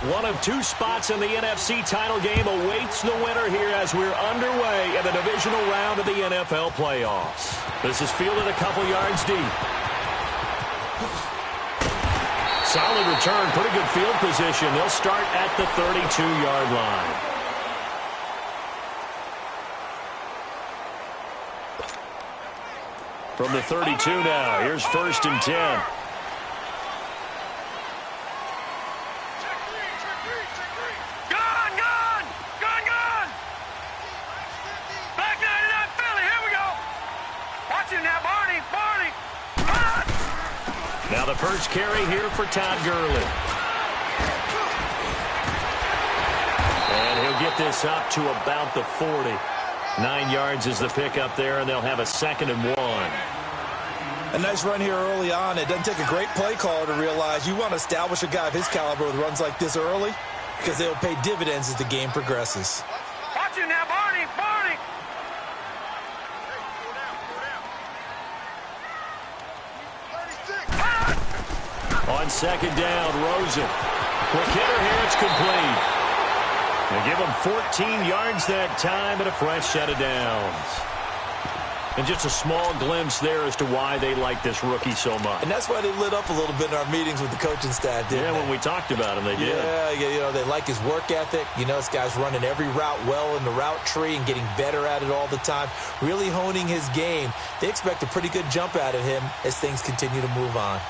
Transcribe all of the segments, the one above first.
One of two spots in the NFC title game awaits the winner here as we're underway in the divisional round of the NFL playoffs. This is fielded a couple yards deep. Solid return, pretty good field position. They'll start at the 32-yard line. From the 32 now, here's 1st and 10. Now the first carry here for Todd Gurley. And he'll get this up to about the 40. 9 yards is the pickup there, and they'll have a 2nd and 1. A nice run here early on. It doesn't take a great play caller to realize you want to establish a guy of his caliber with runs like this early because they'll pay dividends as the game progresses. Watch it now, Barney, Barney. On 2nd down, Rosen. Quick hitter here, it's complete. They give him 14 yards that time and a fresh set of downs. And just a small glimpse there as to why they like this rookie so much. And that's why they lit up a little bit in our meetings with the coaching staff, didn't they? When we talked about him, they did. Yeah, you know, they like his work ethic. You know, this guy's running every route well in the route tree and getting better at it all the time, really honing his game. They expect a pretty good jump out of him as things continue to move on.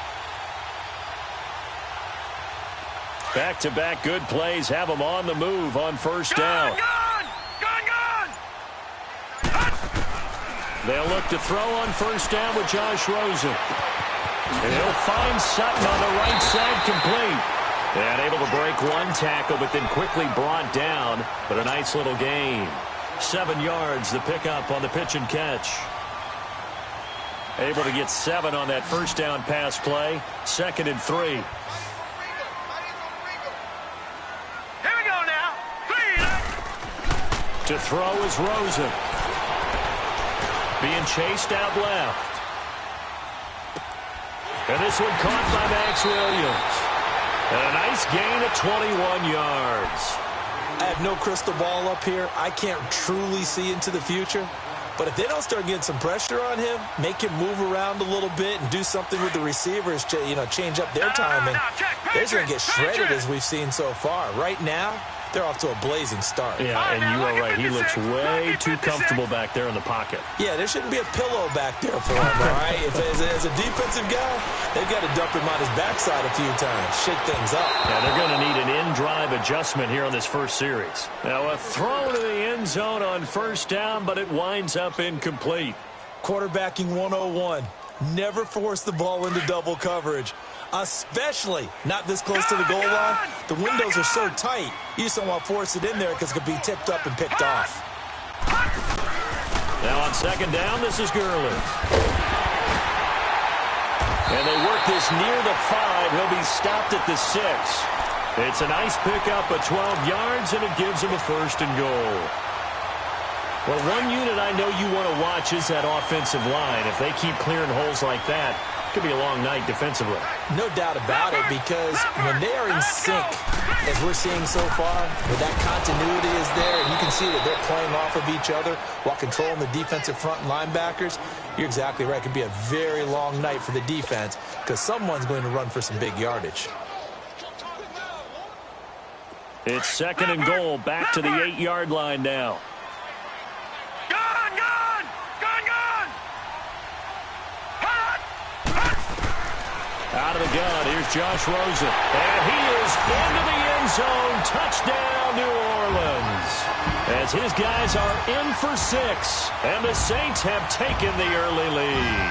Back-to-back good plays have them on the move on 1st down. Gone! They'll look to throw on 1st down with Josh Rosen. And he'll find Sutton on the right side complete. And able to break one tackle, but then quickly brought down. But a nice little gain. 7 yards, the pickup on the pitch and catch. Able to get 7 on that 1st down pass play. 2nd and 3. To throw is Rosen. Being chased out left. And this one caught by Max Williams. And a nice gain of 21 yards. I have no crystal ball up here. I can't truly see into the future. But if they don't start getting some pressure on him, make him move around a little bit and do something with the receivers, change up their timing, they're going to get shredded as we've seen so far. Right now, they're off to a blazing start. Yeah, and you are right. He looks way too comfortable back there in the pocket. Yeah, there shouldn't be a pillow back there for him, all right? As a defensive guy, they've got to dump him on his backside a few times, shake things up. Yeah, they're going to need an in-drive adjustment here on this first series. Now, a throw to the end zone on 1st down, but it winds up incomplete. Quarterbacking 101. Never force the ball into double coverage. Especially not this close to the goal line. The windows are so tight, you just don't want to force it in there because it could be tipped up and picked off. Now on 2nd down, this is Gurley. And they work this near the 5. He'll be stopped at the 6. It's a nice pickup of 12 yards, and it gives him a 1st and goal. Well, one unit I know you want to watch is that offensive line. If they keep clearing holes like that, it could be a long night defensively. No doubt about it, because when they are in sync, as we're seeing so far, where that continuity is there, and you can see that they're playing off of each other while controlling the defensive front linebackers, you're exactly right. It could be a very long night for the defense because someone's going to run for some big yardage. It's 2nd and goal, back to the 8-yard line now. Out of the gun, here's Josh Rosen. And he is into the end zone. Touchdown, New Orleans. As his guys are in for 6. And the Saints have taken the early lead.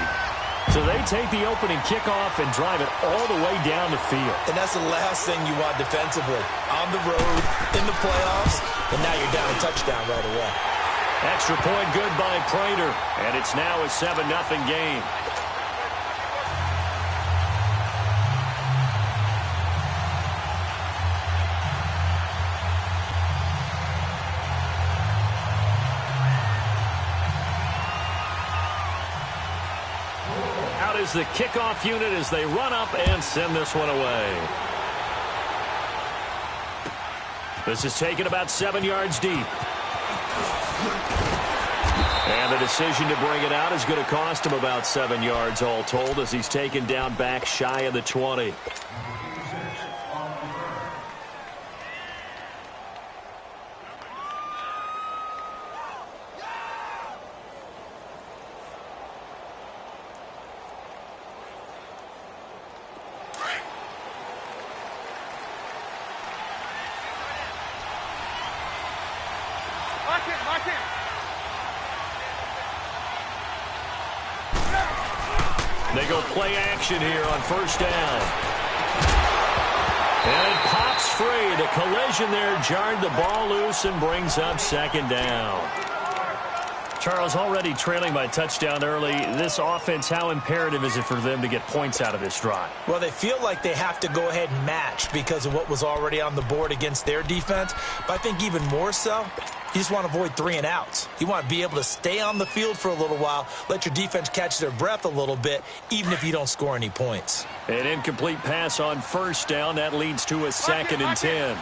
So they take the opening kickoff and drive it all the way down the field. And that's the last thing you want defensively. On the road, in the playoffs, and now you're down a touchdown right away. Extra point good by Prater. And it's now a 7-0 game. Is the kickoff unit as they run up and send this one away. This is taken about 7 yards deep. And the decision to bring it out is going to cost him about 7 yards all told as he's taken down back shy of the 20. They go play action here on first down. And it pops free. The collision there jarred the ball loose and brings up second down. Charles, already trailing by touchdown early. This offense, how imperative is it for them to get points out of this drive? Well, they feel like they have to go ahead and match because of what was already on the board against their defense. But I think even more so, you just want to avoid 3 and outs. You want to be able to stay on the field for a little while, let your defense catch their breath a little bit, even if you don't score any points. An incomplete pass on first down. That leads to a 2nd and 10.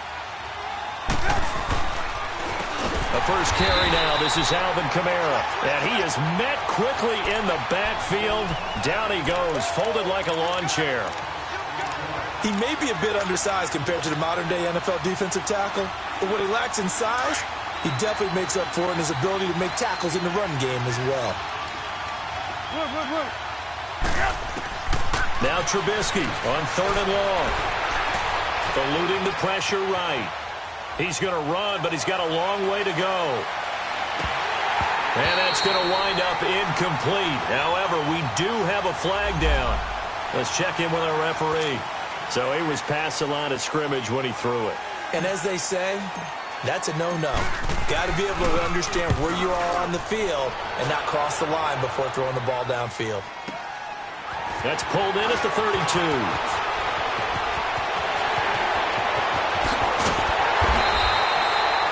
The first carry now. This is Alvin Kamara. And he is met quickly in the backfield. Down he goes, folded like a lawn chair. He may be a bit undersized compared to the modern-day NFL defensive tackle, but what he lacks in size, he definitely makes up for it in his ability to make tackles in the run game as well. Now Trubisky on 3rd and long. Eluding the pressure right. He's going to run, but he's got a long way to go. And that's going to wind up incomplete. However, we do have a flag down. Let's check in with our referee. So he was past the line of scrimmage when he threw it. And as they say, that's a no-no. Got to be able to understand where you are on the field and not cross the line before throwing the ball downfield. That's pulled in at the 32.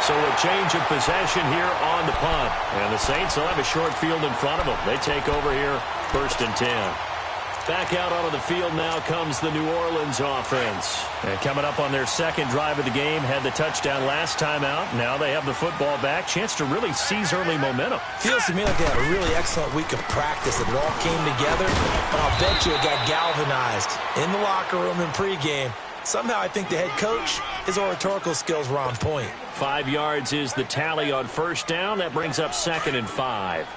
So a change of possession here on the punt. And the Saints will have a short field in front of them. They take over here, 1st and 10. Back out onto the field now comes the New Orleans offense. And coming up on their 2nd drive of the game, had the touchdown last time out. Now they have the football back. Chance to really seize early momentum. Feels to me like they had a really excellent week of practice. It all came together. But I'll bet you it got galvanized in the locker room in pregame. Somehow I think the head coach, his oratorical skills were on point. 5 yards is the tally on first down. That brings up 2nd and 5.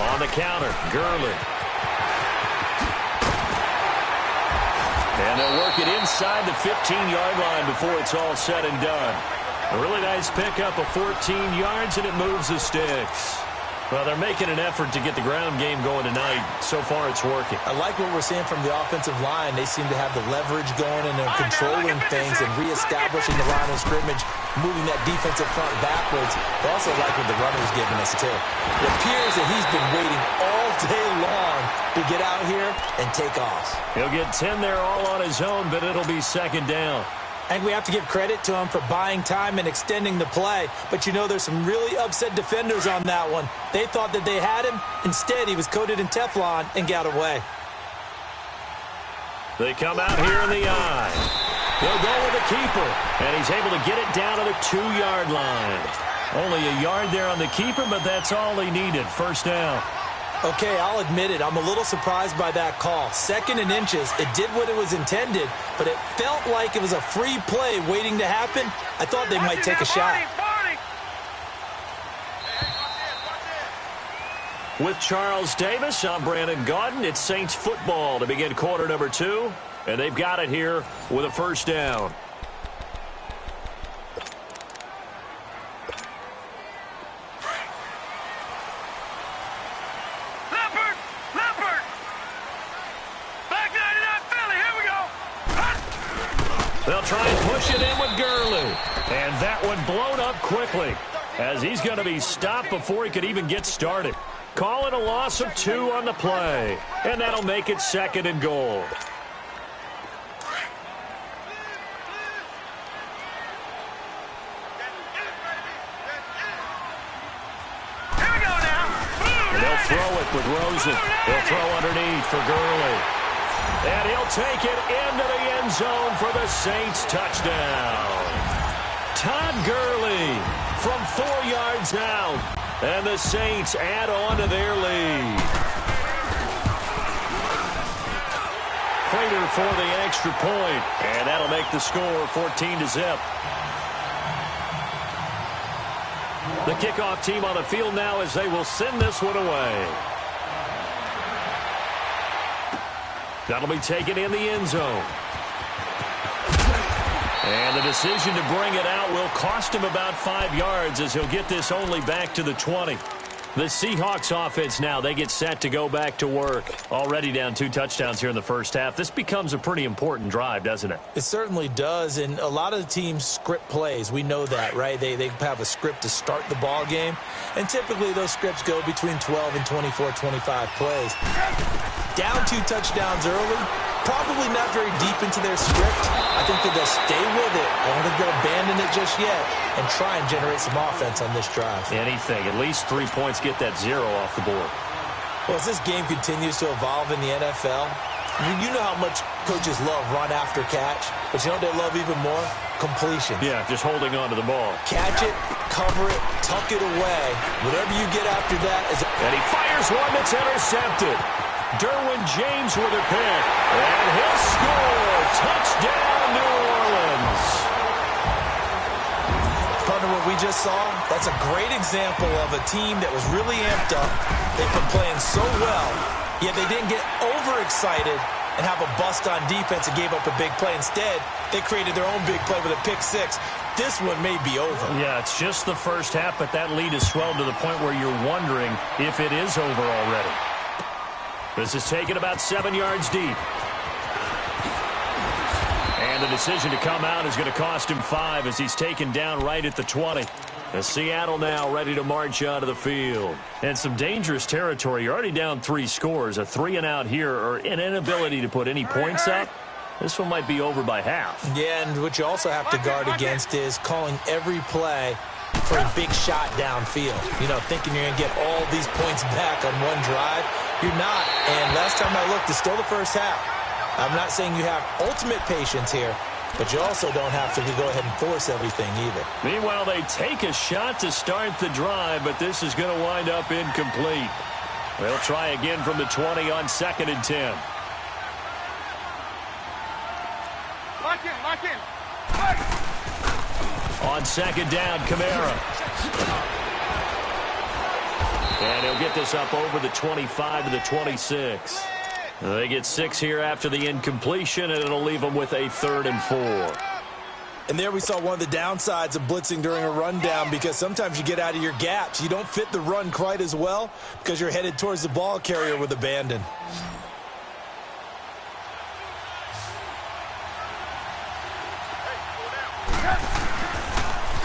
On the counter, Gurley. And they'll work it inside the 15-yard line before it's all said and done. A really nice pickup of 14 yards, and it moves the sticks. Well, they're making an effort to get the ground game going tonight. So far, it's working. I like what we're seeing from the offensive line. They seem to have the leverage going, and they're controlling things and reestablishing the line of scrimmage, moving that defensive front backwards. I also like what the runner's giving us, too. It appears that he's been waiting all day long to get out here and take off. He'll get 10 there all on his own, but it'll be 2nd down. I think we have to give credit to him for buying time and extending the play. But, you know, there's some really upset defenders on that one. They thought that they had him. Instead, he was coated in Teflon and got away. They come out here in the eye. He'll go with the keeper. And he's able to get it down to the 2-yard line. Only a yard there on the keeper, but that's all he needed. First down. Okay, I'll admit it. I'm a little surprised by that call. 2nd and inches. It did what it was intended, but it felt like it was a free play waiting to happen. I thought they might take a shot. With Charles Davis, I'm Brandon Gaudin. It's Saints football to begin quarter number 2, and they've got it here with a first down. They'll try and push it in with Gurley. And that one blown up quickly as he's going to be stopped before he could even get started. Call it a loss of 2 on the play. And that'll make it 2nd and goal. Here we go now. And they'll throw look with Rosen. He'll throw underneath for Gurley. And he'll take it into the end zone for the Saints touchdown. Todd Gurley from 4 yards out. And the Saints add on to their lead. Prater for the extra point. And that'll make the score 14-0. The kickoff team on the field now as they will send this one away. That'll be taken in the end zone. And the decision to bring it out will cost him about 5 yards as he'll get this only back to the 20. The Seahawks offense now, they get set to go back to work. Already down 2 touchdowns here in the first half. This becomes a pretty important drive, doesn't it? It certainly does, and a lot of the teams script plays. We know that, right? They have a script to start the ball game, and typically those scripts go between 12 and 24, 25 plays. Down 2 touchdowns early, probably not very deep into their script. I think that they'll stay with it. I don't think they'll abandon it just yet and try and generate some offense on this drive. Anything. At least 3 points, get that 0 off the board. Well, as this game continues to evolve in the NFL, you know how much coaches love run after catch, but you know what they love even more? Completion. Yeah, just holding on to the ball. Catch it, cover it, tuck it away. Whatever you get after that is... And he fires one that's intercepted. Derwin James with a pick. And he'll score. Touchdown, New Orleans. Partner, what we just saw, that's a great example of a team that was really amped up. They've been playing so well, yet they didn't get overexcited and have a bust on defense and gave up a big play. Instead, they created their own big play with a pick 6. This one may be over. Yeah, it's just the first half, but that lead has swelled to the point where you're wondering if it is over already. This is taken about 7 yards deep. And the decision to come out is going to cost him 5 as he's taken down right at the 20. As Seattle now ready to march onto the field. And some dangerous territory. You're already down 3 scores. A 3-and-out here or an inability to put any points up. This one might be over by half. Yeah, and what you also have to guard against is calling every play for a big shot downfield. You know, thinking you're going to get all these points back on one drive. You're not. And last time I looked, it's still the first half. I'm not saying you have ultimate patience here, but you also don't have to go ahead and force everything either. Meanwhile, they take a shot to start the drive, but this is going to wind up incomplete. They'll try again from the 20 on 2nd and 10. Lock in. On 2nd down, Kamara. And he'll get this up over the 25 to the 26. They get 6 here after the incompletion, and it'll leave them with a 3rd and 4. And there we saw one of the downsides of blitzing during a rundown, because sometimes you get out of your gaps. You don't fit the run quite as well because you're headed towards the ball carrier with abandon.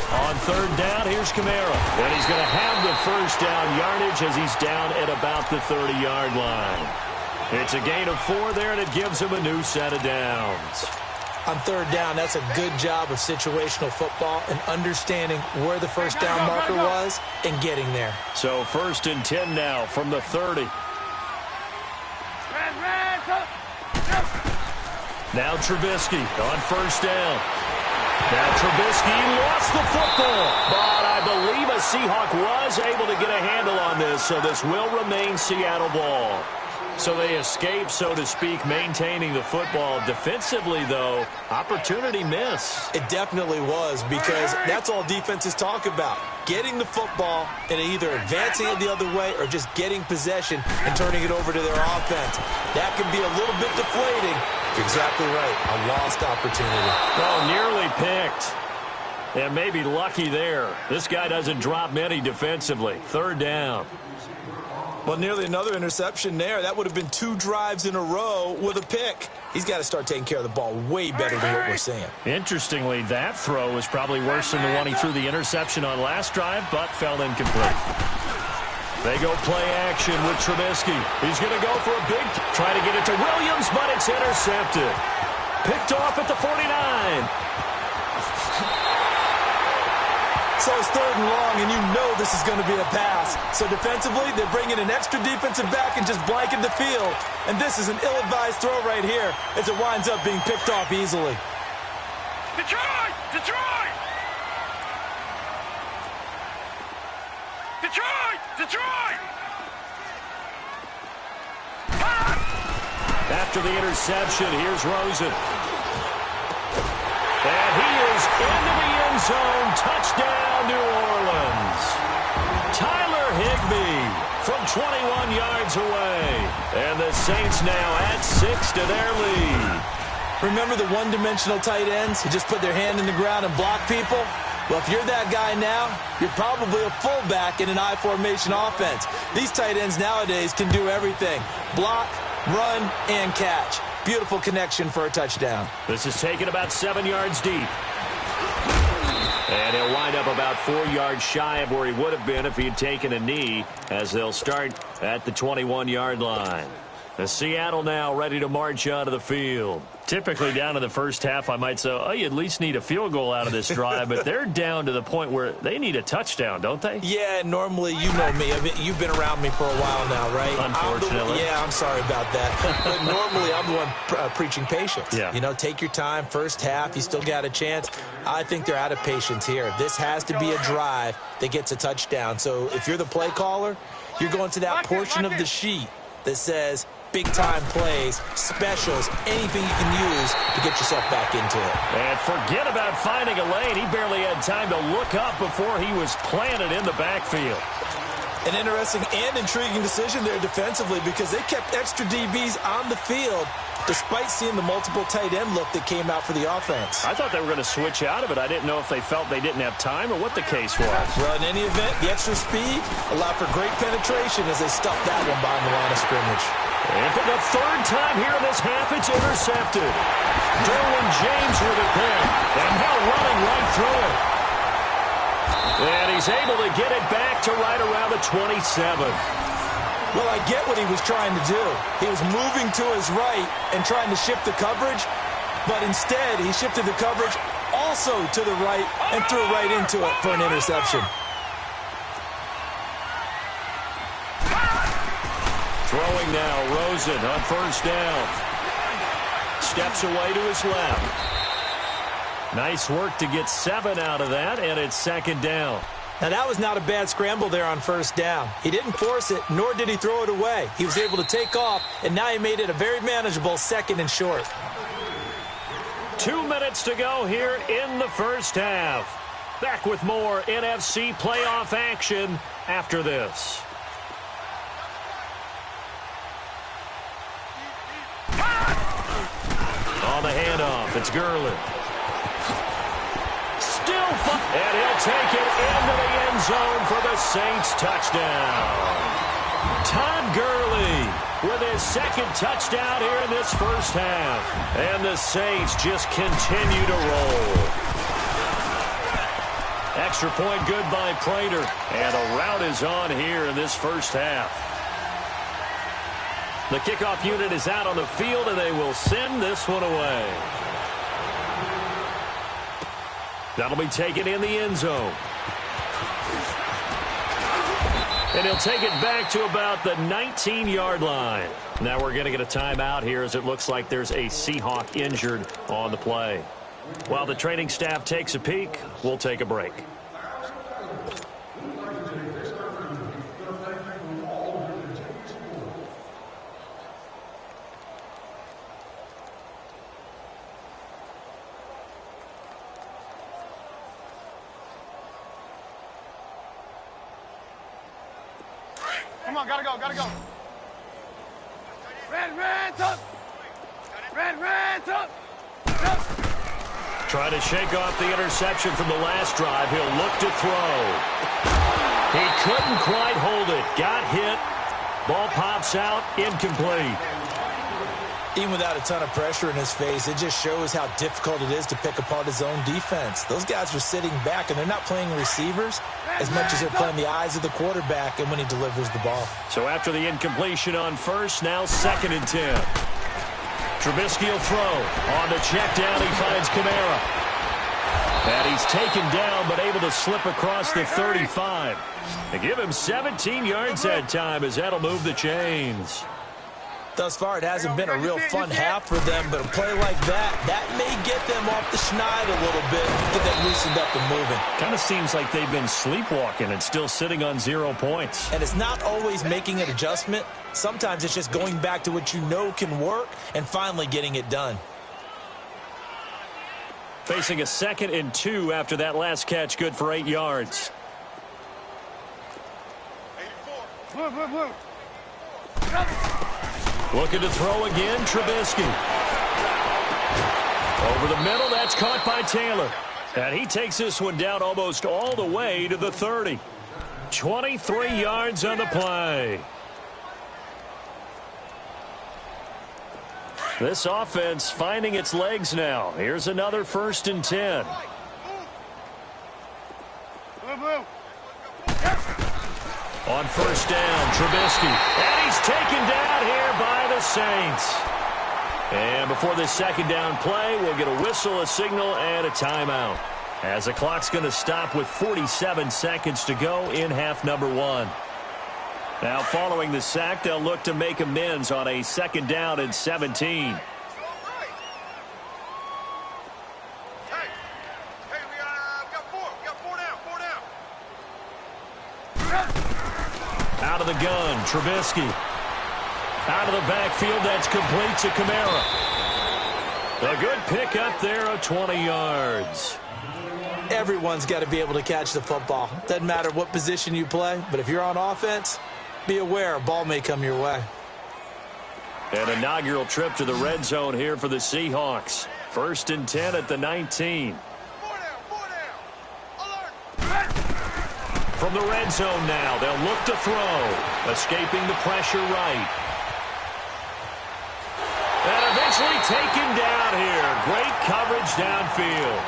On 3rd down, here's Kamara. And he's going to have the first down yardage as he's down at about the 30-yard line. It's a gain of 4 there, and it gives him a new set of downs. On 3rd down, that's a good job of situational football and understanding where the first down marker was and getting there. So 1st and 10 now from the 30. Now Trubisky on 1st down. Now Trubisky lost the football, but I believe a Seahawk was able to get a handle on this, so this will remain Seattle ball. So they escape, so to speak, maintaining the football. Defensively, though, opportunity miss. It definitely was, because that's all defenses talk about. Getting the football and either advancing it the other way or just getting possession and turning it over to their offense. That can be a little bit deflating. You're exactly right. A lost opportunity. Oh, nearly picked. And maybe lucky there. This guy doesn't drop many defensively. 3rd down. Well, nearly another interception there. That would have been 2 drives in a row with a pick. He's got to start taking care of the ball way better than what we're seeing. Interestingly, that throw was probably worse than the one he threw the interception on last drive, but fell incomplete. They go play action with Trubisky. He's going to go for a big try to get it to Williams, but it's intercepted. Picked off at the 49. So it's 3rd and long, and you know this is going to be a pass. So defensively, they bring in an extra defensive back and just blanket the field. And this is an ill-advised throw right here as it winds up being picked off easily. Detroit! Detroit! Detroit! Detroit! After the interception, here's Rosen. And he is into the end zone. Touchdown, New Orleans. Tyler Higbee from 21 yards away. And the Saints now add 6 to their lead. Remember the one-dimensional tight ends who just put their hand in the ground and block people? Well, if you're that guy now, you're probably a fullback in an I-formation offense. These tight ends nowadays can do everything. Block, run, and catch. Beautiful connection for a touchdown. This is taken about 7 yards deep. And he'll wind up about 4 yards shy of where he would have been if he had taken a knee, as they'll start at the 21-yard line. The Seattle now ready to march out of the field. Typically down in the first half, I might say, oh, you at least need a field goal out of this drive, but they're down to the point where they need a touchdown, don't they? Yeah, normally, you know me. I mean, you've been around me for a while now, right? Unfortunately. I'm sorry about that. But normally, I'm the one preaching patience. Yeah. You know, take your time. First half, you still got a chance. I think they're out of patience here. This has to be a drive that gets a touchdown. So if you're the play caller, you're going to that portion of the sheet that says big-time plays, specials, anything you can use to get yourself back into it. And forget about finding a lane. He barely had time to look up before he was planted in the backfield. An interesting and intriguing decision there defensively because they kept extra DBs on the field despite seeing the multiple tight end look that came out for the offense. I thought they were going to switch out of it. I didn't know if they felt they didn't have time or what the case was. Well, in any event, the extra speed allowed for great penetration as they stuffed that one behind the line of scrimmage. And for the 3rd time here in this half, it's intercepted. Derwin James with a pick. And now running right through it. And he's able to get it back to right around the 27. Well, I get what he was trying to do. He was moving to his right and trying to shift the coverage, but instead he shifted the coverage also to the right and threw right into it for an interception. Throwing now, Rosen on 1st down. Steps away to his left. Nice work to get 7 out of that, and it's 2nd down. Now, that was not a bad scramble there on 1st down. He didn't force it, nor did he throw it away. He was able to take off, and now he made it a very manageable 2nd and short. 2 minutes to go here in the first half. Back with more NFC playoff action after this. On the handoff, it's Gurley. Still fun. And he'll take it into the end zone for the Saints touchdown. Todd Gurley with his 2nd touchdown here in this first half. And the Saints just continue to roll. Extra point good by Prater. And a rout is on here in this first half. The kickoff unit is out on the field, and they will send this one away. That'll be taken in the end zone. And he'll take it back to about the 19-yard line. Now we're going to get a timeout here as it looks like there's a Seahawk injured on the play. While the training staff takes a peek, we'll take a break. Come on, gotta go, gotta go. Red, up. Red, up. Trying to shake off the interception from the last drive. He'll look to throw. He couldn't quite hold it. Got hit. Ball pops out. Incomplete. Even without a ton of pressure in his face, it just shows how difficult it is to pick apart his own defense. Those guys are sitting back, and they're not playing receivers as much as they're playing the eyes of the quarterback and when he delivers the ball. So after the incompletion on 1st, now 2nd and 10. Trubisky will throw. On the check down, he finds Kamara. And he's taken down, but able to slip across the 35. They give him 17 yards that time, as that'll move the chains. Thus far, it hasn't been a real fun half for them, but a play like that may get them off the schneid a little bit, get them loosened up and moving. Kind of seems like they've been sleepwalking and still sitting on 0 points. And it's not always making an adjustment. Sometimes it's just going back to what you know can work and finally getting it done. Facing a 2nd and 2 after that last catch, good for 8 yards. Blue. Looking to throw again, Trubisky. Over the middle, that's caught by Taylor. And he takes this one down almost all the way to the 30. 23 yards on the play. This offense finding its legs now. Here's another 1st and 10. Blue. On 1st down, Trubisky. And he's taken down here by the Saints. And before this 2nd down play, we'll get a whistle, a signal, and a timeout. As the clock's going to stop with 47 seconds to go in half number 1. Now, following the sack, they'll look to make amends on a 2nd down and 17. Out of the gun, Trubisky. Out of the backfield, that's complete to Kamara. A good pick up there of 20 yards. Everyone's got to be able to catch the football. Doesn't matter what position you play, but if you're on offense, be aware a ball may come your way. An inaugural trip to the red zone here for the Seahawks. 1st and 10 at the 19. From the red zone now, they'll look to throw. Escaping the pressure right. And eventually taken down here. Great coverage downfield.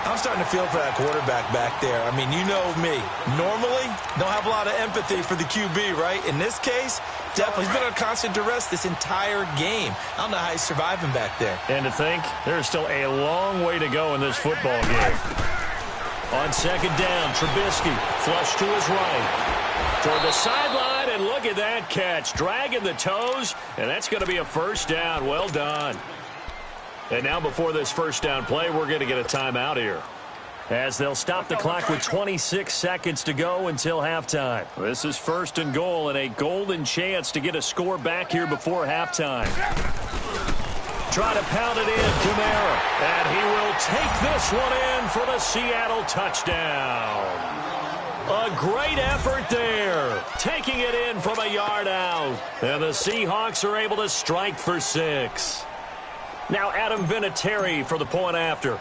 I'm starting to feel for that quarterback back there. I mean, you know me. Normally, don't have a lot of empathy for the QB, right? In this case, definitely. He's been under constant duress this entire game. I don't know how he's surviving back there. And to think, there's still a long way to go in this football game. On 2nd down, Trubisky, flush to his right. Toward the sideline, and look at that catch. Dragging the toes, and that's going to be a 1st down. Well done. And now before this 1st down play, we're going to get a timeout here, as they'll stop the clock with 26 seconds to go until halftime. This is 1st and goal and a golden chance to get a score back here before halftime. Try to pound it in, Kamara. And he will take this one in for the Seattle touchdown. A great effort there. Taking it in from a yard out. And the Seahawks are able to strike for 6. Now Adam Vinatieri for the point after.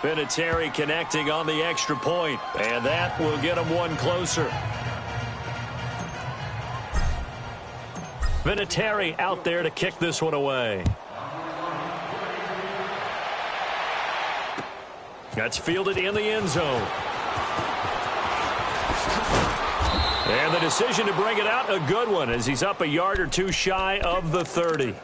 Vinatieri connecting on the extra point. And that will get him one closer. Vinatieri out there to kick this one away. That's fielded in the end zone. And the decision to bring it out, a good one, as he's up a yard or two shy of the 30.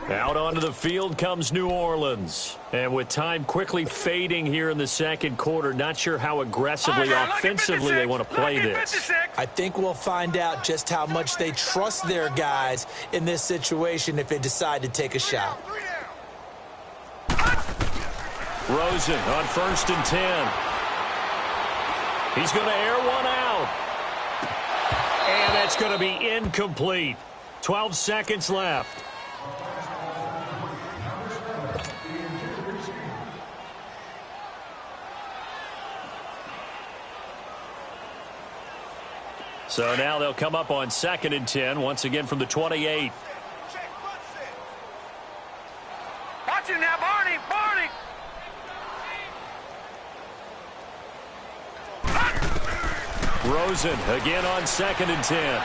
Out onto the field comes New Orleans. And with time quickly fading here in the 2nd quarter, not sure how aggressively, offensively they want to play this. I think we'll find out just how much they trust their guys in this situation if they decide to take a shot. Rosen on 1st and 10. He's going to air one out. And that's going to be incomplete. 12 seconds left. So now they'll come up on 2nd and 10, once again from the 28. Watch it now, Barney! Rosen again on 2nd and 10.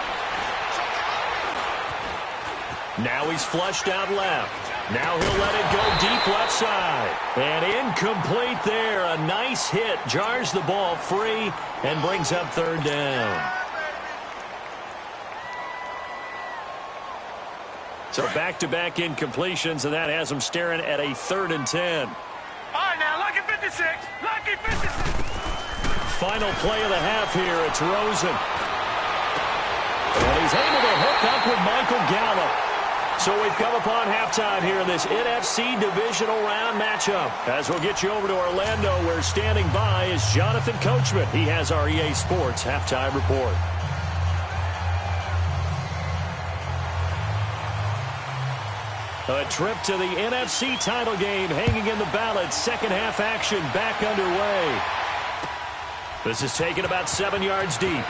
Now he's flushed out left. Now he'll let it go deep left side. And incomplete there. A nice hit. Jars the ball free and brings up 3rd down. So back-to-back incompletions, and that has them staring at a 3rd and 10. All right, now, lucky 56. Lucky 56. Final play of the half here. It's Rosen. And he's able to hook up with Michael Gallup. So we've come upon halftime here in this NFC divisional round matchup. As we'll get you over to Orlando, where standing by is Jonathan Coachman. He has our EA Sports halftime report. A trip to the NFC title game hanging in the balance. Second half action back underway. This is taken about 7 yards deep.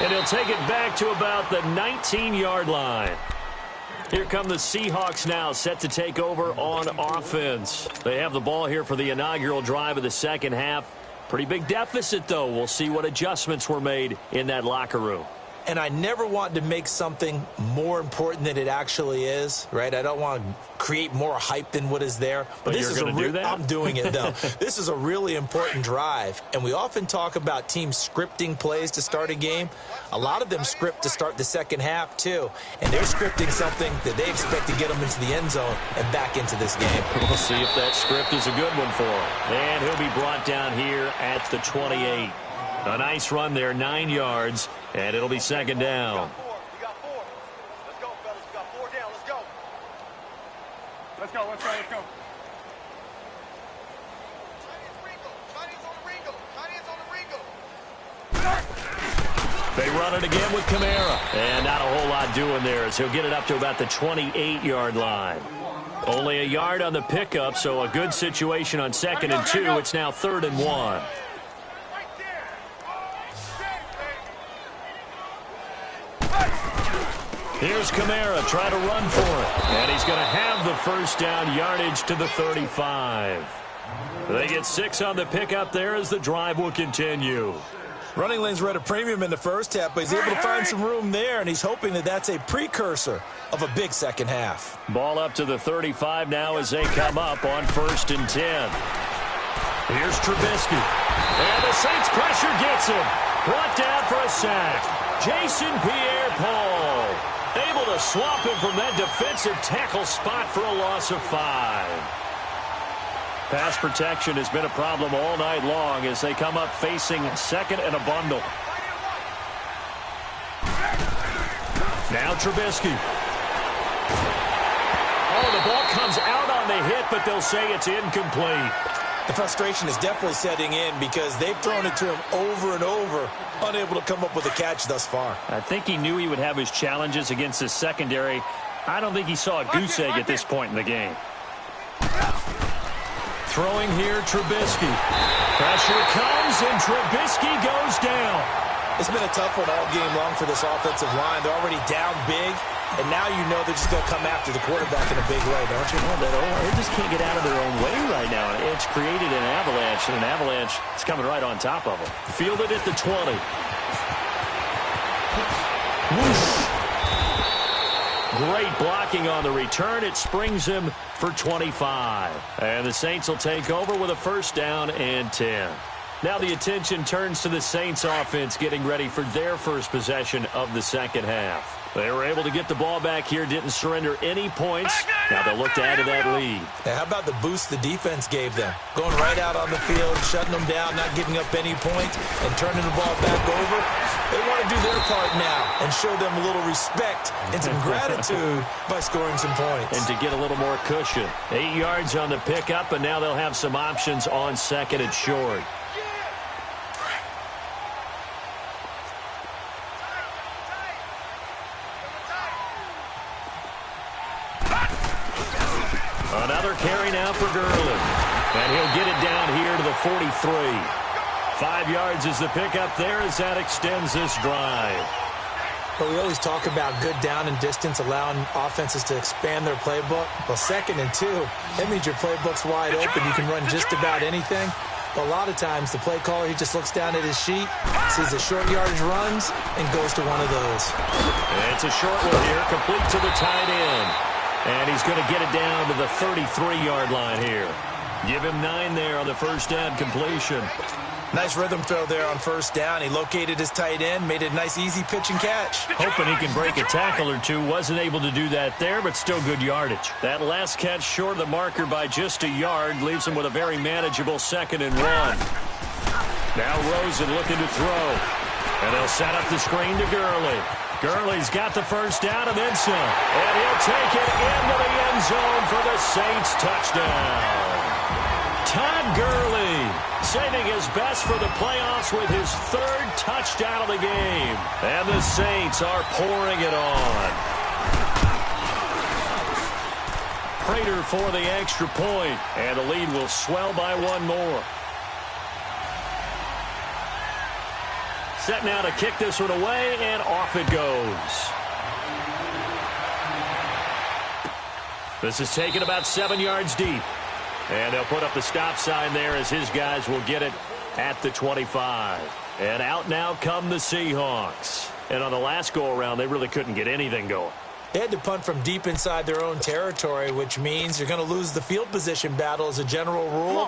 And he'll take it back to about the 19-yard line. Here come the Seahawks now, set to take over on offense. They have the ball here for the inaugural drive of the second half. Pretty big deficit, though. We'll see what adjustments were made in that locker room. And I never want to make something more important than it actually is, right? I don't want to create more hype than what is there. But this is do that? I'm doing it, though. This is a really important drive. And we often talk about teams scripting plays to start a game. A lot of them script to start the second half, too. And they're scripting something that they expect to get them into the end zone and back into this game. We'll see if that script is a good one for him. And he'll be brought down here at the 28. A nice run there, 9 yards, and it'll be second down. We got 4. Let's go, fellas. We got 4 down. Let's go. Let's go. Let's go. Let's go. They run it again with Kamara. And not a whole lot doing there as he'll get it up to about the 28-yard line. Only a yard on the pickup, so a good situation on 2nd and 2. It's now 3rd and 1. Here's Kamara trying to run for it. And he's going to have the first down yardage to the 35. They get 6 on the pickup there as the drive will continue. Running lanes were at a premium in the first half, but he's able to find some room there, and he's hoping that that's a precursor of a big second half. Ball up to the 35 now as they come up on 1st and 10. Here's Trubisky. And the Saints pressure gets him. Brought down for a sack. Jason Pierre-Paul able to swap him from that defensive tackle spot for a loss of 5. Pass protection has been a problem all night long as they come up facing 2nd and a bundle. Now Trubisky. Oh, the ball comes out on the hit, but they'll say it's incomplete. The frustration is definitely setting in because they've thrown it to him over and over, unable to come up with a catch thus far. I think he knew he would have his challenges against his secondary. I don't think he saw a goose egg at this point in the game. Throwing here, Trubisky. Pressure comes, and Trubisky goes down. It's been a tough one all game long for this offensive line. They're already down big, and now you know they're just going to come after the quarterback in a big way, don't you? Well, they just can't get out of their own way right now. It's created an avalanche, and an avalanche is coming right on top of them. Fielded at the 20. Whoosh. Great blocking on the return. It springs him for 25. And the Saints will take over with a first down and 10. Now the attention turns to the Saints offense getting ready for their first possession of the second half. They were able to get the ball back here, didn't surrender any points. Now they'll look to add to that lead. Now, how about the boost the defense gave them? Going right out on the field, shutting them down, not giving up any points, and turning the ball back over. They want to do their part now and show them a little respect and some gratitude by scoring some points. And to get a little more cushion. 8 yards on the pickup, and now they'll have some options on 2nd and short. Another carry now for Gurley. And he'll get it down here to the 43. 5 yards is the pickup there as that extends this drive. But we always talk about good down and distance, allowing offenses to expand their playbook. Well, 2nd and 2, that means your playbook's wide open. You can run just about anything. But a lot of times, the play caller, he just looks down at his sheet, sees the short yardage runs, and goes to one of those. And it's a short one here, complete to the tight end. And he's going to get it down to the 33-yard line here. Give him 9 there on the first down completion. Nice rhythm throw there on first down. He located his tight end, made it a nice, easy pitch and catch. Hoping he can break a tackle or two. Wasn't able to do that there, but still good yardage. That last catch short of the marker by just a yard leaves him with a very manageable 2nd and 1. Now Rosen looking to throw. And they'll set up the screen to Gurley. Gurley's got the first down and then some. And he'll take it into the end zone for the Saints touchdown. Todd Gurley saving his best for the playoffs with his 3rd touchdown of the game. And the Saints are pouring it on. Prater for the extra point, and the lead will swell by 1 more. Set now to kick this one away, and off it goes. This is taken about 7 yards deep. And they'll put up the stop sign there as his guys will get it at the 25. And out now come the Seahawks. And on the last go-around, they really couldn't get anything going. They had to punt from deep inside their own territory, which means you're going to lose the field position battle as a general rule.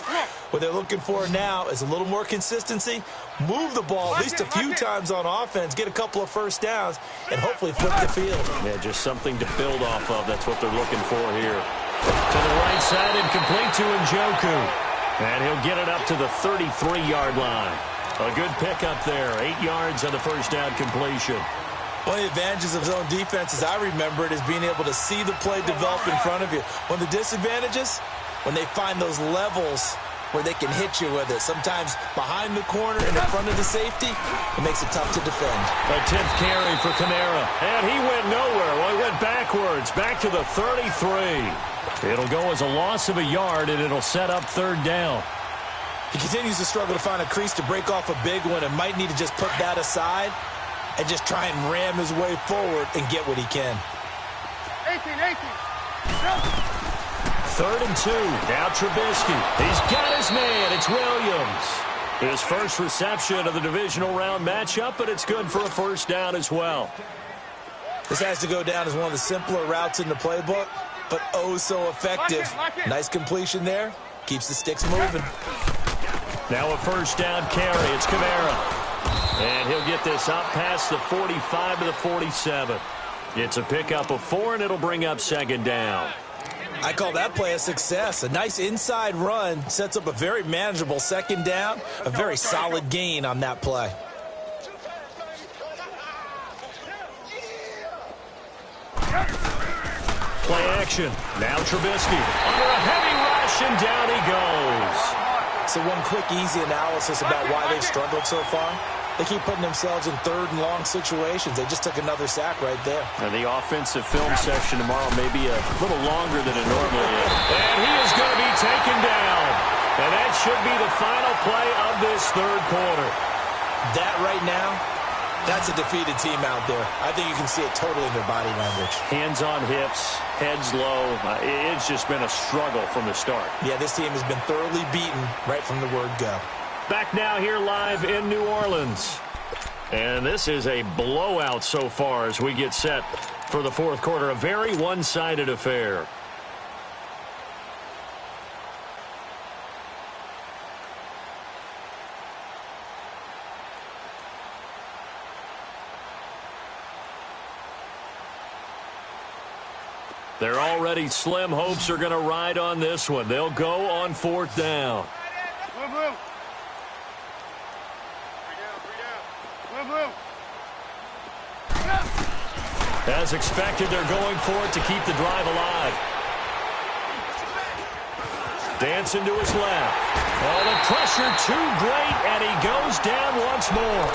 What they're looking for now is a little more consistency, move the ball at least a few times on offense, get a couple of first downs, and hopefully flip the field. Yeah, just something to build off of. That's what they're looking for here. To the right side and complete to Njoku. And he'll get it up to the 33-yard line. A good pickup there. 8 yards on the first down completion. One of the advantages of zone defense, as I remember it, is being able to see the play develop in front of you. One of the disadvantages, when they find those levels where they can hit you with it. Sometimes behind the corner and in front of the safety, it makes it tough to defend. A 10th carry for Kamara. And he went nowhere. Well, he went backwards, back to the 33. It'll go as a loss of a yard, and it'll set up 3rd down. He continues to struggle to find a crease to break off a big one and might need to just put that aside and just try and ram his way forward and get what he can. 18. 3rd and 2. Now Trubisky. He's got his man. It's Williams. His first reception of the divisional round matchup, but it's good for a first down as well. This has to go down as one of the simpler routes in the playbook, but oh so effective. Nice completion there. Keeps the sticks moving. Now a first down carry. It's Kamara. And he'll get this up past the 45 to the 47. It's a pickup of 4, and it'll bring up 2nd down. I call that play a success. A nice inside run sets up a very manageable 2nd down. A very solid gain on that play. Play action. Now Trubisky. Under a heavy rush, and down he goes. So one quick, easy analysis about why they've struggled so far. They keep putting themselves in 3rd and long situations. They just took another sack right there. And the offensive film session tomorrow may be a little longer than it normally is. And he is going to be taken down. And that should be the final play of this 3rd quarter. That right now, that's a defeated team out there. I think you can see it totally in their body language. Hands on hips, heads low. It's just been a struggle from the start. Yeah, this team has been thoroughly beaten right from the word go. Back now here live in New Orleans. And this is a blowout so far as we get set for the 4th quarter. A very one-sided affair. They're already slim hopes are going to ride on this one. They'll go on 4th down. As expected, they're going for it to keep the drive alive. Dancing to his left. Oh, the pressure too great, and he goes down once more.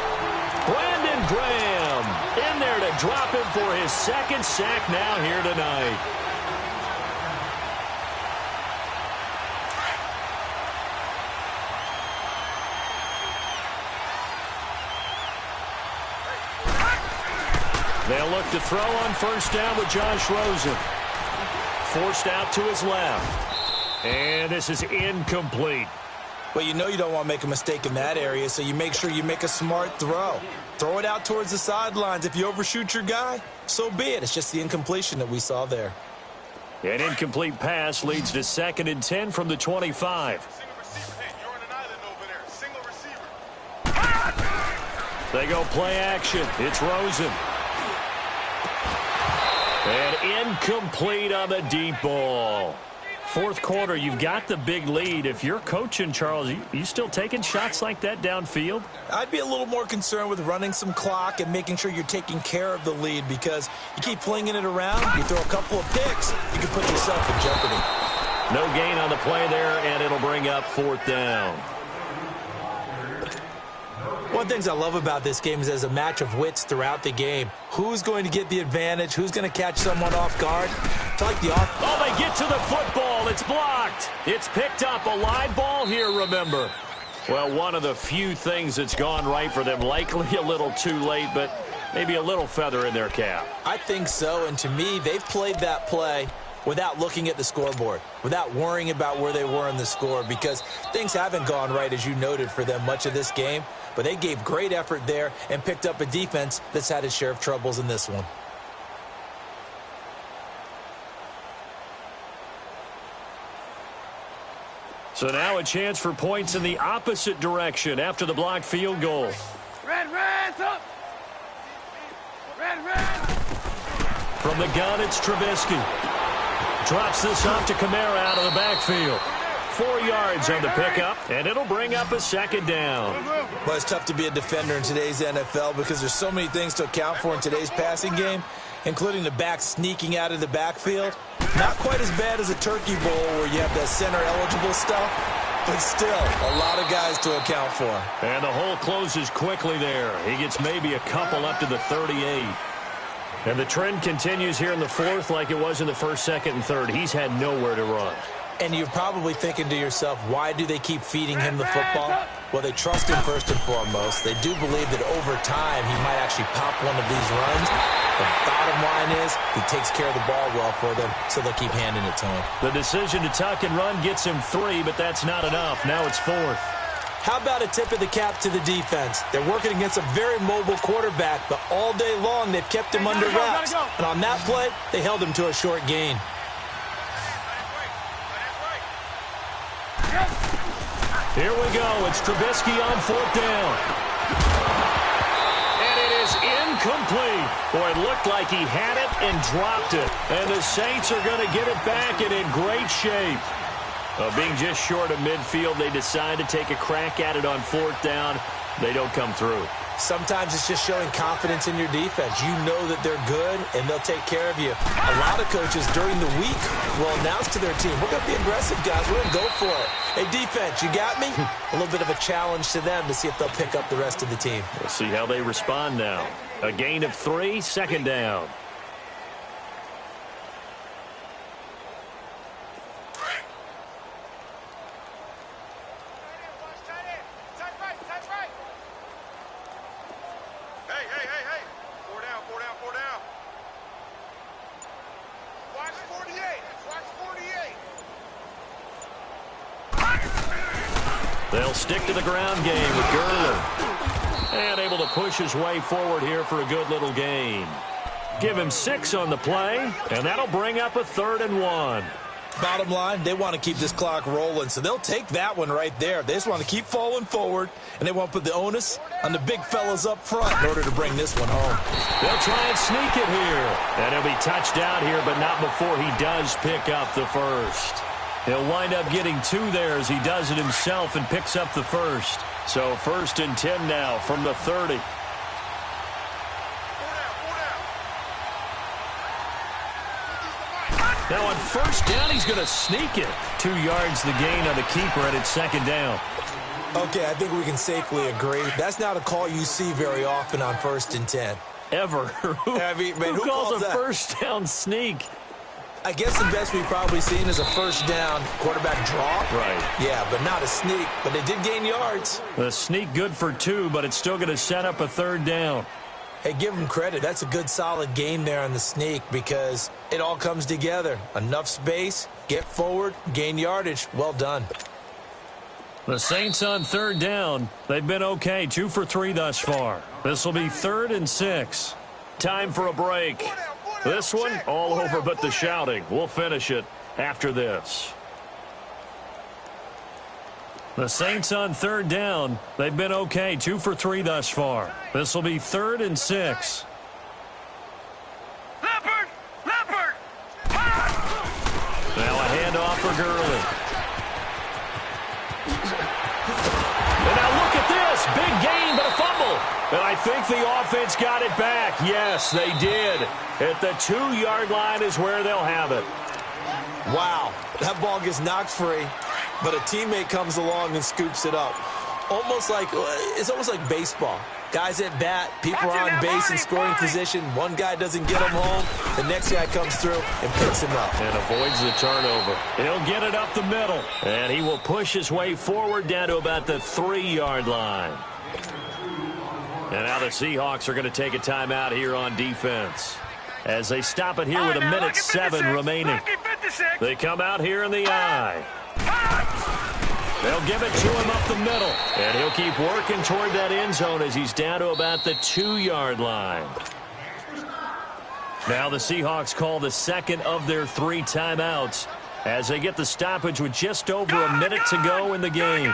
Brandon Graham in there to drop him for his 2nd sack now here tonight. They'll look to throw on 1st down with Josh Rosen. Forced out to his left. And this is incomplete. Well, you know you don't want to make a mistake in that area, so you make sure you make a smart throw. Throw it out towards the sidelines. If you overshoot your guy, so be it. It's just the incompletion that we saw there. An incomplete pass leads to 2nd and 10 from the 25. Single receiver. Hey, you're on an island over there. Single receiver. They go play action. It's Rosen. And incomplete on the deep ball. Fourth quarter, you've got the big lead. If you're coaching, Charles, you still taking shots like that downfield? I'd be a little more concerned with running some clock and making sure you're taking care of the lead, because you keep flinging it around, you throw a couple of picks, you can put yourself in jeopardy. No gain on the play there, and it'll bring up 4th down. One of the things I love about this game is there's a match of wits throughout the game. Who's going to get the advantage? Who's going to catch someone off guard? It's like the off. Oh, they get to the football. It's blocked. It's picked up. A live ball here, remember. Well, one of the few things that's gone right for them. Likely a little too late, but maybe a little feather in their cap. I think so, and to me, they've played that play without looking at the scoreboard, without worrying about where they were in the score, because things haven't gone right, as you noted, for them much of this game. But they gave great effort there and picked up a defense that's had its share of troubles in this one. So now a chance for points in the opposite direction after the blocked field goal. Red's up. Red. From the gun, it's Trubisky. Drops this off to Kamara out of the backfield. 4 yards on the pickup, and it'll bring up a 2nd down. Well, it's tough to be a defender in today's NFL because there's so many things to account for in today's passing game, including the back sneaking out of the backfield. Not quite as bad as a turkey bowl where you have that center-eligible stuff, but still a lot of guys to account for. And the hole closes quickly there. He gets maybe a couple up to the 38. And the trend continues here in the 4th like it was in the 1st, 2nd, and 3rd. He's had nowhere to run. And you're probably thinking to yourself, why do they keep feeding him the football? Well, they trust him first and foremost. They do believe that over time he might actually pop one of these runs. The bottom line is he takes care of the ball well for them, so they'll keep handing it to him. The decision to tuck and run gets him 3, but that's not enough. Now it's 4th. How about a tip of the cap to the defense? They're working against a very mobile quarterback, but all day long they've kept him under wraps. And on that play, they held him to a short gain. Here we go. It's Trubisky on 4th down. And it is incomplete. Boy, it looked like he had it and dropped it. And the Saints are going to get it back and in great shape. Being just short of midfield, they decide to take a crack at it on 4th down. They don't come through. Sometimes it's just showing confidence in your defense. You know that they're good, and they'll take care of you. A lot of coaches during the week will announce to their team, we're going to be aggressive, guys. We're going to go for it. Hey, defense, you got me? A little bit of a challenge to them to see if they'll pick up the rest of the team. We'll see how they respond now. A gain of 3, 2nd down. They'll stick to the ground game with Gurley. And able to push his way forward here for a good little gain. Give him 6 on the play, and that'll bring up a 3rd and 1. Bottom line, they want to keep this clock rolling, so they'll take that one right there. They just want to keep falling forward, and they want to put the onus on the big fellas up front in order to bring this one home. They'll try and sneak it here. And he'll be touched out here, but not before he does pick up the 1st. He'll wind up getting 2 there as he does it himself and picks up the 1st. So 1st and 10 now from the 30. Now on 1st down, he's going to sneak it. 2 yards the gain on the keeper, and it's 2nd down. Okay, I think we can safely agree. That's not a call you see very often on 1st and 10. Ever. Who calls a 1st down sneak? I guess the best we've probably seen is a 1st down quarterback draw. Right. Yeah, but not a sneak. But they did gain yards. The sneak good for 2, but it's still going to set up a 3rd down. Hey, give them credit. That's a good, solid game there on the sneak because it all comes together. Enough space, get forward, gain yardage. Well done. The Saints on 3rd down. They've been okay. 2 for 3 thus far. This will be 3rd and 6. Time for a break. This one, all over but the shouting. We'll finish it after this. The Saints on third down. They've been okay, 2 for 3 thus far. This will be 3rd and 6. Leopard! Now a handoff for Gurley. And now look at this. Big gain, but a fumble. And I think the offense got it back. Yes, they did. At the 2-yard line is where they'll have it. Wow, that ball gets knocked free, but a teammate comes along and scoops it up. It's almost like baseball. Guys at bat, people are on base in scoring position. One guy doesn't get him home. The next guy comes through and picks him up. And avoids the turnover. He'll get it up the middle. And he will push his way forward down to about the 3-yard line. And now the Seahawks are going to take a timeout here on defense, as they stop it here with 1:07 remaining. They come out here in the eye. They'll give it to him up the middle. And he'll keep working toward that end zone as he's down to about the 2-yard line. Now the Seahawks call the second of their 3 timeouts as they get the stoppage with just over a minute to go in the game.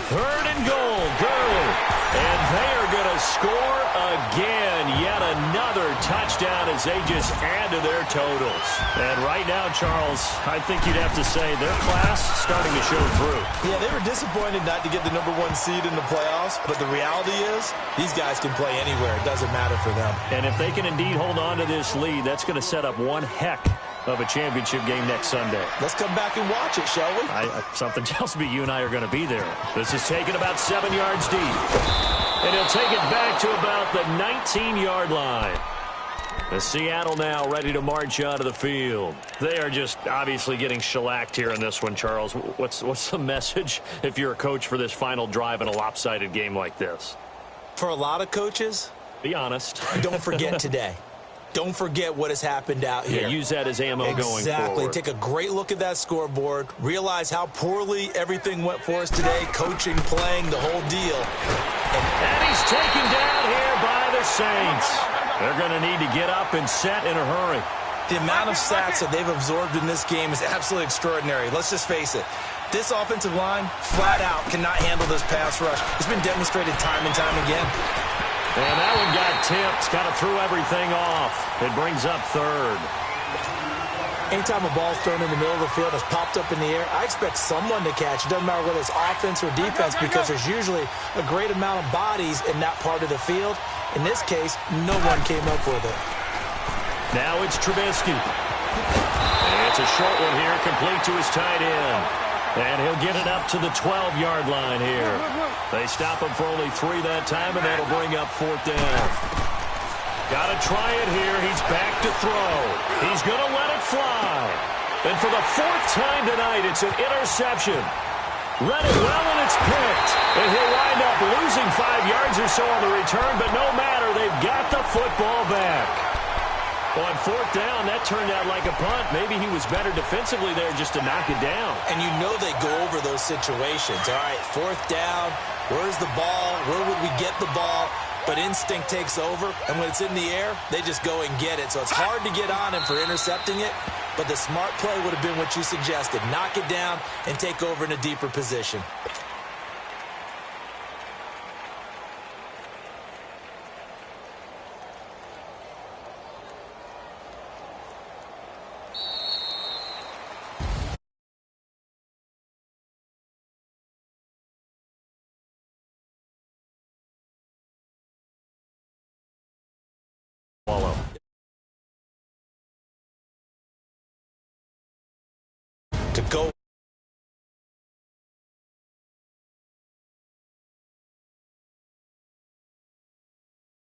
3rd and goal, Gurley. And they are going to score again. Yet another touchdown as they just add to their totals. And right now, Charles, I think you'd have to say their class starting to show through. Yeah, they were disappointed not to get the #1 seed in the playoffs, but the reality is these guys can play anywhere. It doesn't matter for them. And if they can indeed hold on to this lead, that's going to set up one heck of a championship game next Sunday. Let's come back and watch it, shall we? Something tells me you and I are going to be there. This is taken about 7 yards deep. And he'll take it back to about the 19-yard line. The Seattle now ready to march onto the field. They are just obviously getting shellacked here in this one, Charles. What's the message if you're a coach for this final drive in a lopsided game like this? For a lot of coaches, be honest. Don't forget today. Don't forget what has happened out here. Yeah, use that as ammo going forward. Exactly. Take a great look at that scoreboard. Realize how poorly everything went for us today. Coaching, playing, the whole deal. And he's taken down here by the Saints. They're going to need to get up and set in a hurry. The amount of sacks that they've absorbed in this game is absolutely extraordinary. Let's just face it. This offensive line, flat out, cannot handle this pass rush. It's been demonstrated time and time again. And that one got tipped, kind of threw everything off. It brings up 3rd. Anytime a ball's thrown in the middle of the field, it's popped up in the air, I expect someone to catch. It doesn't matter whether it's offense or defense because there's usually a great amount of bodies in that part of the field. In this case, no one came up with it. Now it's Trubisky. And it's a short one here, complete to his tight end. And he'll get it up to the 12-yard line here. They stop him for only 3 that time, and that'll bring up 4th down. Got to try it here. He's back to throw. He's going to let it fly. And for the 4th time tonight, it's an interception. Read it well, and it's picked. And he'll wind up losing 5 yards or so on the return, but no matter, they've got the football back. On 4th down, that turned out like a punt. Maybe he was better defensively there just to knock it down. And you know they go over those situations. All right, 4th down, where's the ball? Where would we get the ball? But instinct takes over, and when it's in the air, they just go and get it. So it's hard to get on him for intercepting it, but the smart play would have been what you suggested. Knock it down and take over in a deeper position. To go